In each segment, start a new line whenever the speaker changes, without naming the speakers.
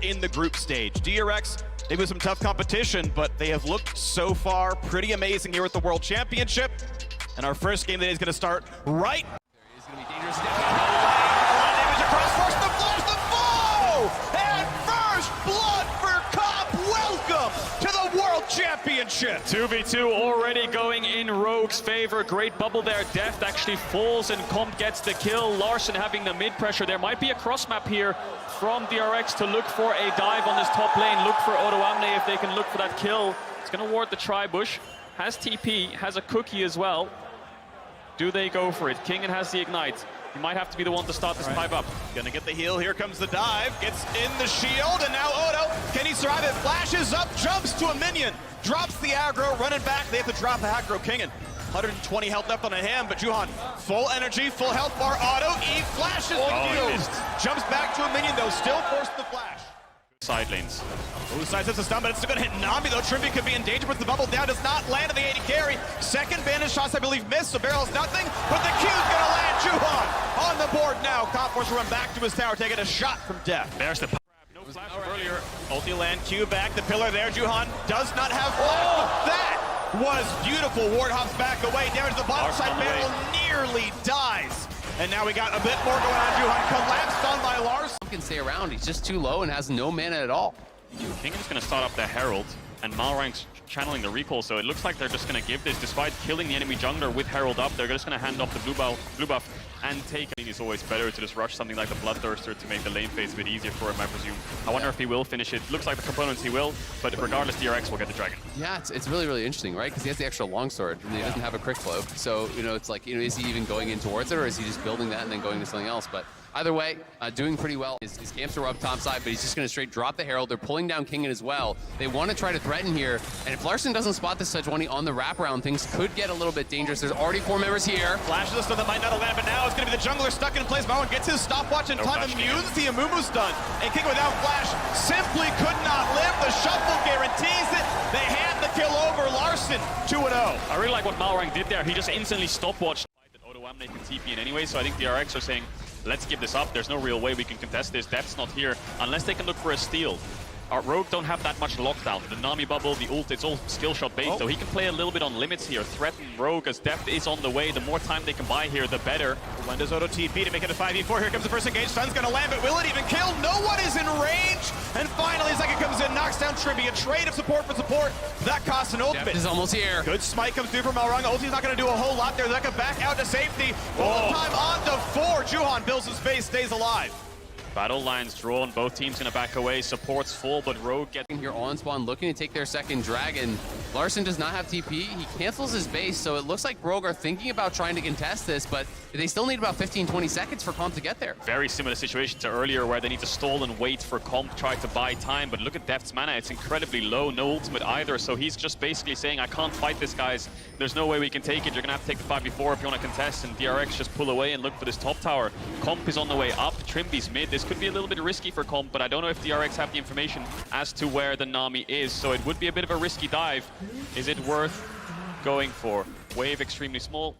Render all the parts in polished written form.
in the group stage. DRX, maybe with some tough competition, but they have looked so far pretty amazing here at the World Championship. And our first game of the day is going to start right.
He's going to be dangerous. Stepping out of the way. A lot of damage across. Force the flash, the foe! And first blood for Comp. Welcome to the World Championship.
2v2 already going in Rogue's favor. Great bubble there. Deft actually falls and Comp gets the kill. Larson having the mid pressure. There might be a cross map here from DRX to look for a dive on this top lane. Look for Odoamne if they can look for that kill. It's going to ward the tri-bush. Has TP, has a cookie as well. Do they go for it? Kingen has the ignite. He might have to be the one to start this pipe up.
Gonna get the heal. Here comes the dive. Gets in the shield, and now Odo. Can he survive it? Flashes up, jumps to a minion. Drops the aggro, running back. They have to drop the aggro. Kingen. 120 health left on a ham, but Juhan, full energy, full health bar. Auto, E flashes the jumps back to a minion, though, still forced the flash.
Side lanes.
Ooh, sidesteps a stun, but it's still gonna hit Nami, though. Trimby could be in danger, but the bubble down does not land on the 80 carry. Second bandage shots, I believe, missed, so Barrel's nothing, but the Q's gonna land. Juhan on the board now. Comp forced to run back to his tower, taking a shot from Deft.
There's the no flash earlier.
Ulti land, Q back, the pillar there. Juhan does not have flash, but that was beautiful. Ward hops back away, damage to the bottom side. Barrel nearly dies. And now we got a bit more going on. Juhan collapsed on by Larson.
He can stay around. He's just too low and has no mana at all.
Kingen's going to start up the Herald, and Malrang's channeling the recall, so it looks like they're just going to give this. Despite killing the enemy jungler with Herald up, they're just going to hand off the blue buff and take. I mean, it's always better to just rush something like the Bloodthirster to make the lane phase a bit easier for him, I presume. I wonder if he will finish it. Looks like the components he will, but regardless, DRX will get the dragon.
Yeah, it's really, really interesting, right? Because he has the extra longsword, and he doesn't have a quick flow. So, you know, it's like, you know, is he even going in towards it, or is he just building that and then going to something else? But either way, doing pretty well. His camps are up top side, but he's just going to straight drop the Herald. They're pulling down Kingen as well. They want to try to threaten here, and if Larson doesn't spot this Sejuani on the wraparound, things could get a little bit dangerous. There's already 4 members here.
Flashes us, so that might not have landed, but now it's going to be the jungler stuck in place. Marwan gets his stopwatch in time, immunes the Amumu's done. And Kingen without flash simply could not live. The shuffle guarantees it. They hand the kill over. Larson 2-0.
I really like what Malrang did there. He just instantly stopwatched that Odoamne can TP in anyway, so I think DRX are saying, let's give this up. There's no real way we can contest this. Deft's not here unless they can look for a steal. Our Rogue don't have that much lockdown. The Nami bubble, the ult, it's all skill shot based, so he can play a little bit on limits here. Threaten Rogue as Deft is on the way. The more time they can buy here, the better.
When does Odo TP to make it a 5v4? Here comes the first engage. Sun's gonna land, but will it even kill? No one is in range. And finally, Zeka comes in, knocks down Trimby. A trade of support for support. That costs an ultimate.
Deft is almost here.
Good smite comes through from Malrang. Ulti's not gonna do a whole lot there. Zeka back out to safety. Full time on to 4. Juhan builds his base, stays alive.
Battle lines drawn, both teams gonna back away, support's full, but Rogue getting
Here on spawn, looking to take their second dragon. Larson does not have TP, he cancels his base, so it looks like Rogue are thinking about trying to contest this, but they still need about 15-20 seconds for Comp to get there.
very similar situation to earlier where they need to stall and wait for Comp to try to buy time, but look at Deft's mana, it's incredibly low, no ultimate either, so he's just basically saying, I can't fight this, guys. There's no way we can take it. You're gonna have to take the 5v4 if you want to contest, and DRX just pull away and look for this top tower. Comp is on the way up, Trimby's mid. This could be a little bit risky for Comp, but I don't know if DRX have the information as to where the Nami is, so it would be a bit of a risky dive. Is it worth going for? Wave extremely small.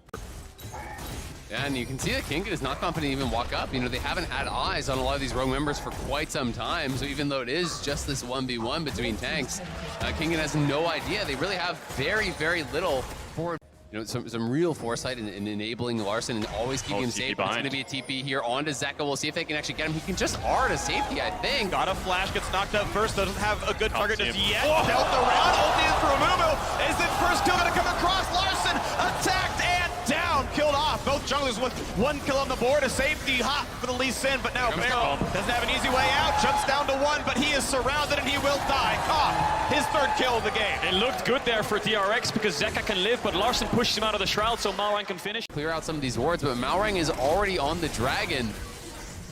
Yeah, and you can see that Kingen is not confident to even walk up. You know, they haven't had eyes on a lot of these Rogue members for quite some time, so even though it is just this 1v1 between tanks, Kingen has no idea. They really have very, very little forward. You know, some real foresight in enabling Larson and always keeping him safe. It's going to be a TP here onto Zeka. We'll see if they can actually get him. He can just R to safety, I think.
Got a flash, gets knocked out first, doesn't have a good target just yet. Dealt around, ulti is for Amumu. Is the first kill gonna come across? Larson attacked and down, killed off. Both junglers with 1 kill on the board, a safety hop for the Lee Sin, but now Barrel doesn't have an easy way out, jumps down to 1, but he is surrounded and he will die. Comp, his 3rd kill of the game.
It looked good there for DRX because Zeka can live, but Larson pushes him out of the shroud so Malrang can finish.
Clear out some of these wards, but Malrang is already on the dragon.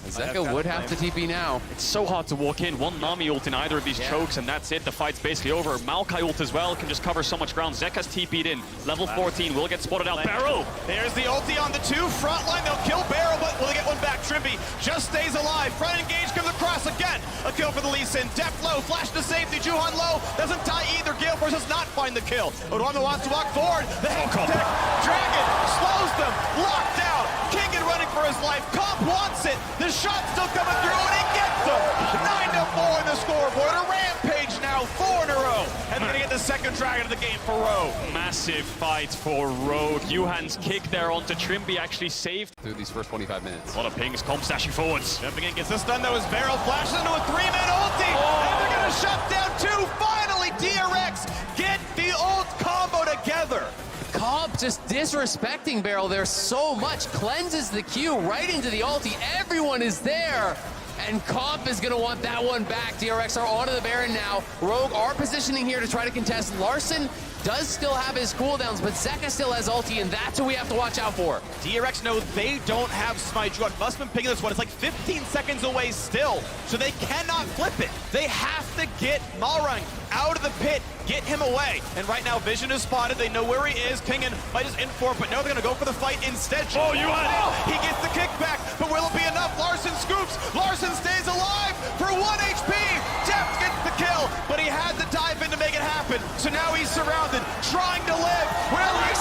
Zeka would have to TP now.
It's so hard to walk in. One Nami ult in either of these chokes, and that's it. The fight's basically over. Maokai ult as well can just cover so much ground. Zeka's TP'd in. Level 14 will get spotted out. Barrel!
There's the ulti on the 2. Front line, they'll kill Barrel, but will they get one back? Trimby just stays alive. Front engage comes across again. A kill for the Lee Sin. Deft low, flash to safety. Juhan low, doesn't die either. Gale Force does not find the kill. Odoamne wants to walk forward. The Hex Tech Dragon slows them. Locked down. Kingen running for his life. Comp wants it. The shot's still coming through, and he gets them. 9-4 in the scoreboard. A rampage now, 4 in a row. And they're going to get the second dragon of the game for Rogue.
Massive fight for Rogue. Yuhan's kick there onto Trimby actually saved
through these first 25 minutes.
A lot of pings. Comp stashing forwards.
Jumping in, gets this done though as Barrel flashes into a 3-man ulti. And they're going to shut down 2. Finally, DRX get the ult combo together.
Comp just disrespecting Barrel there so much. Cleanses the Q right into the ulti. Everyone is there. And Comp is going to want that one back. DRX are onto the Baron now. Rogue are positioning here to try to contest. Larson does still have his cooldowns, but Zeka still has ulti, and that's what we have to watch out for.
DRX know they don't have Smite. Juhan must have been picking this one. It's like 15 seconds away still, so they cannot flip it. They have to get Malrang out of the pit, get him away. And right now, Vision is spotted. They know where he is. Kingen might just in for it, but no, they're going to go for the fight instead.
Oh, Yuhan!
He gets the kickback, but will it be enough? Larson scoops. Larson stays alive for 1 HP. Deft gets the kill, but he had to dive in to make it happen. So now he's surrounded, trying to live. Will he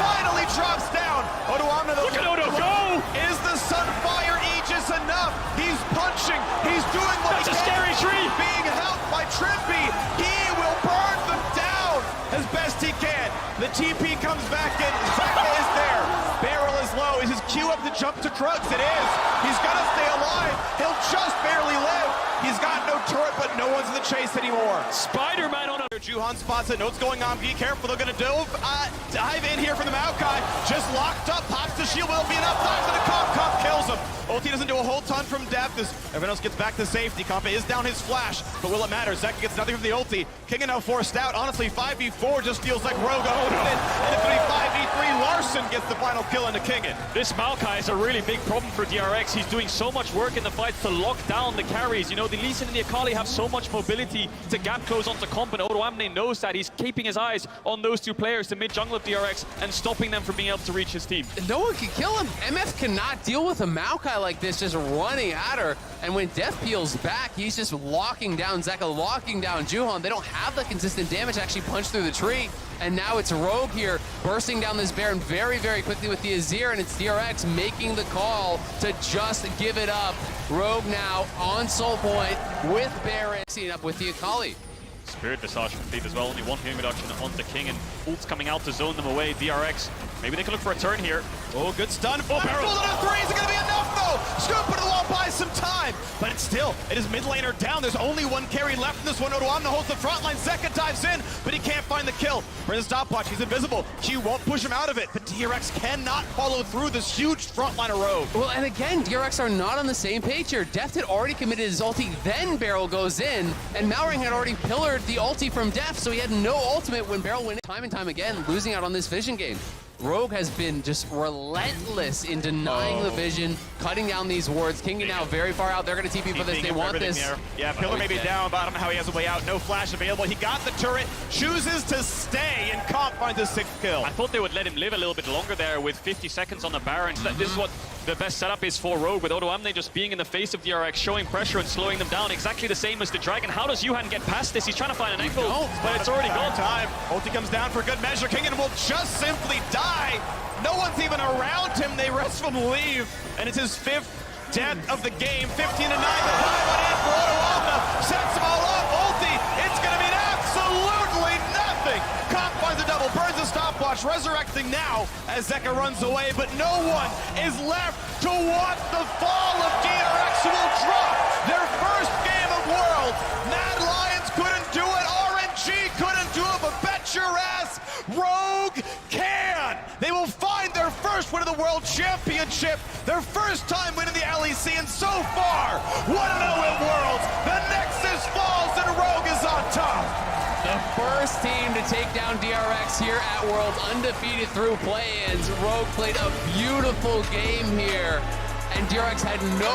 finally drops down. Odo Omna, though.
Look at Odo go!
Is the Sunfire Aegis enough? He's punching. He's doing what
That's
he
a scary tree.
Being helped by Trimby. He will burn them down as best he can. The TP comes back in. Zeka is there. Barrel is low. Is his Q up to jump to Krugs? It is. He's got to stay alive. He'll just barely live. He's got no turret, but no one's in the chase anymore.
Spider-Man on a...
Juhan spots it. Notes going on. Be careful. They're going to dive in here from the Maokai. Just locked up. Pops the shield. Will it be enough time for the Comp? Comp kills him. Ulti doesn't do a whole ton from depth as everyone else gets back to safety. Comp is down his flash, but will it matter? Zeka gets nothing from the ulti. Kingen now forced out. Honestly, 5v4 just feels like Rogue owns it. And it's going to be 5v3. Larson gets the final kill into Kingen.
This Maokai is a really big problem for DRX. He's doing so much work in the fights to lock down the carries. You know, the Lee Sin and the Akali have so much mobility to gap close onto Comp, and Odo Amne knows that. He's keeping his eyes on those 2 players, the mid-jungle of DRX, and stopping them from being able to reach his team.
No one can kill him. MF cannot deal with a Maokai like this, just running at her. And when Death peels back, he's just locking down Zeka, locking down Juhan. They don't have the consistent damage to actually punch through the tree. And now it's Rogue here, bursting down this Baron very, very quickly with the Azir, and it's DRX making the call to just give it up. Rogue now on soul point with Baron, seeing up with the Akali.
Spirit Visage complete as well, only 1 healing reduction onto King, and ults coming out to zone them away. DRX, maybe they can look for a turn here.
Oh, good stun. Oh, Barrel to the 3. Is it going to be enough, though? Scoop into the wall, buys some time. But it's still, it is mid laner down. There's only 1 carry left in this one. Odo Omna holds the front line. Zeka dives in, but he can't find the kill. For the stopwatch, he's invisible. Q won't push him out of it, but DRX cannot follow through this huge front line of Rogue.
Well, and again, DRX are not on the same page here. Deft had already committed his ulti, then Barrel goes in, and Malrang had already pillared the ulti from Deft, so he had no ultimate when Barrel went in. Time and time again, losing out on this vision game. Rogue has been just relentless in denying the vision, cutting down these wards. Kingen now very far out. They're going to TP for this. They want this.
There. Yeah, Pillar may be down, but I don't know how he has a way out. No flash available. He got the turret, chooses to stay, and Comp finds his 6th kill.
I thought they would let him live a little bit longer there with 50 seconds on the Baron. This is what the best setup is for Rogue, with Odo Amne just being in the face of DRX, showing pressure and slowing them down. Exactly the same as the Dragon. How does Yuhan get past this? He's trying to find an angle, but it's already gone.
Time. Ulti comes down for good measure. Kingen will just simply die. No one's even around him. They rest from leave, and it's his 5th death of the game. 15-9. The time on in for Odo Omna. Sets them all up. Ulti. It's going to mean absolutely nothing. Comp finds a double. Burns a stopwatch. Resurrecting now as Zeka runs away, but no one is left to watch the fall of DRX, who will drop their first game of Worlds. Mad Lions couldn't do it. RNG couldn't do it, but bet your ass Rogue can. They will find their first win of the World Championship, their first time winning the LEC, and so far, 1-0 at Worlds. The Nexus falls and Rogue is on top.
The first team to take down DRX here at Worlds, undefeated through play-ins. Rogue played a beautiful game here, and DRX had no